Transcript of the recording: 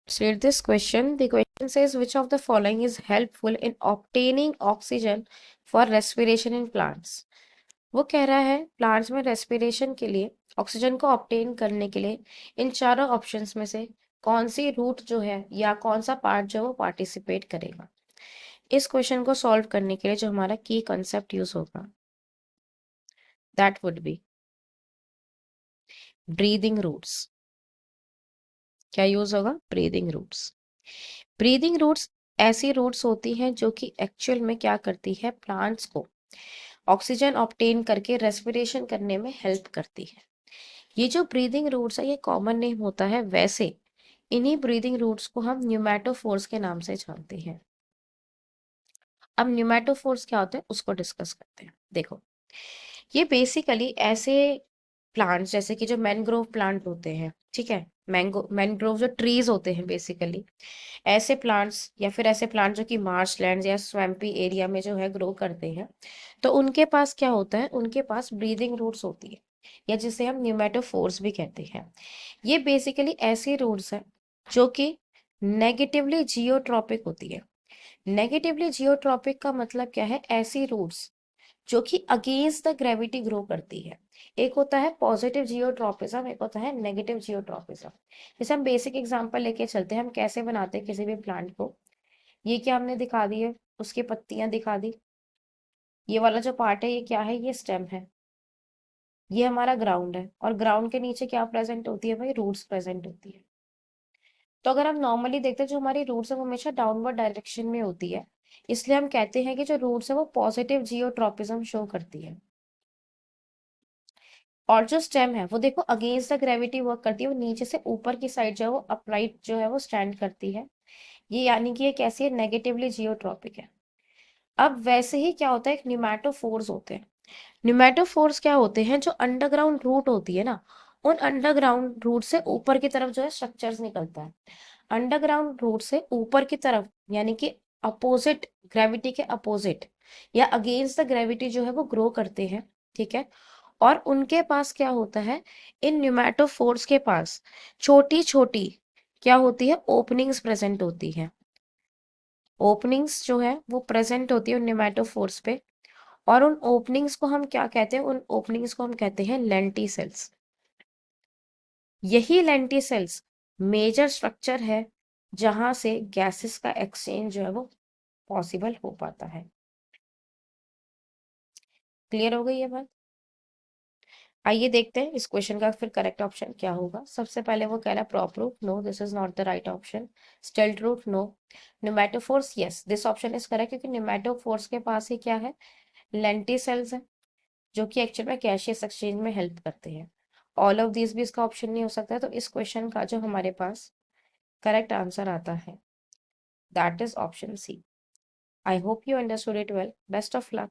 Read this question. The question says which of the following is helpful in obtaining oxygen for respiration in plants? वो कह रहा है plants में respiration के लिए ऑक्सीजन को ऑब्टेन करने के लिए इन चारों ऑप्शंस में से कौन सी रूट जो है या कौन सा पार्ट जो है वो पार्टिसिपेट करेगा। इस क्वेश्चन को सॉल्व करने के लिए जो हमारा की कंसेप्ट यूज होगा that would be breathing roots. क्या यूज होगा? Breathing roots. ब्रीदिंग रूट्स ऐसी रूट्स होती हैं जो कि एक्चुअल में क्या करती है, प्लांट्स को ऑक्सीजन ऑब्टेन करके रेस्पिरेशन करने में हेल्प करती है। ये जो ब्रीदिंग रूट्स है ये कॉमन नेम होता है, वैसे इन्हीं ब्रीदिंग रूट्स को हम न्यूमेटोफोर्स के नाम से जानते हैं। अब न्यूमेटोफोर्स क्या होते हैं उसको डिस्कस करते हैं। देखो, ये बेसिकली ऐसे प्लांट्स जैसे कि जो मैनग्रोव प्लांट होते हैं, ठीक है, मैनग्रोव जो ट्रीज होते हैं बेसिकली, ऐसे प्लांट्स या फिर ऐसे प्लांट जो कि मार्श लैंड या स्वैम्पी एरिया में जो है ग्रो करते हैं, तो उनके पास क्या होता है, उनके पास ब्रीदिंग रूट्स होती है या जिसे हम न्यूमेटोफोर्स भी कहते हैं। ये बेसिकली ऐसी रूट्स है जो कि नेगेटिवली जियोट्रॉपिक होती है। नेगेटिवली जियोट्रॉपिक का मतलब क्या है, ऐसी रूट्स जो कि अगेंस्ट द ग्रेविटी ग्रो करती है। एक होता है पॉजिटिव जियोट्रॉपिज्म, एक होता है नेगेटिव जियोट्रॉपिज्म। जैसे हम बेसिक एग्जांपल लेके चलते हैं, हम कैसे बनाते हैं किसी भी प्लांट को। ये क्या हमने दिखा दी है, उसकी पत्तियां दिखा दी। ये वाला जो पार्ट है ये क्या है, ये स्टेम है। ये हमारा ग्राउंड है और ग्राउंड के नीचे क्या प्रेजेंट होती है भाई, रूट्स प्रेजेंट होती है। तो अगर हम नॉर्मली देखते हैं जो हमारी रूट्स है वो हमेशा डाउनवर्ड डायरेक्शन में होती है, इसलिए हम कहते हैं कि जो रूट्स है वो पॉजिटिव जियोट्रॉपिज्म शो करती है। और जो स्टेम है वो देखो अगेंस्ट द ग्रेविटी वर्क करती है, वो नीचे से ऊपर की साइड जो है वो अपराइट जो है वो स्टैंड करती है। ये यानी कि ये कैसी है, नेगेटिवली जियोट्रॉपिक है। अब वैसे ही क्या होता है, एक न्यूमेटोफोर्स होते हैं। न्यूमेटोफोर्स क्या होते हैं, जो अंडरग्राउंड रूट होती है ना, उन अंडरग्राउंड रूट से ऊपर की तरफ जो है स्ट्रक्चर्स निकलता है। अंडरग्राउंड रूट से ऊपर की तरफ यानी कि अपोजिट, ग्रेविटी के अपोजिट या अगेंस्ट द ग्रेविटी जो है वो ग्रो करते हैं, ठीक है। और उनके पास क्या होता है, इन न्यूमेटोफोर्स के पास छोटी छोटी क्या होती है, ओपनिंग्स प्रेजेंट होती है। ओपनिंग्स जो है वो प्रेजेंट होती है उन न्यूमेटोफोर्स पे। और उन ओपनिंग्स को हम क्या कहते हैं, उन ओपनिंग्स को हम कहते हैं लेंटिसेल्स। यही लेंटिसेल्स मेजर स्ट्रक्चर है जहां से गैसेस का एक्सचेंज जो है वो पॉसिबल हो पाता है। क्लियर हो गई ये बात? आइए देखते हैं इस क्वेश्चन का फिर करेक्ट ऑप्शन क्या होगा। सबसे पहले वो कह रहा है prop root, no this is not the right option. Stilt root, no. Pneumatophores, yes this option is correct, क्योंकि न्यूमेटोफोर्स के पास ही क्या है, लेंटिसेल्स है, जो कि एक्चुअल में गैसियस एक्सचेंज में हेल्प करते हैं। ऑल ऑफ दिस भी इसका ऑप्शन नहीं हो सकता है, तो इस क्वेश्चन का जो हमारे पास करेक्ट आंसर आता है that is option C. I hope you understood it well, best of luck.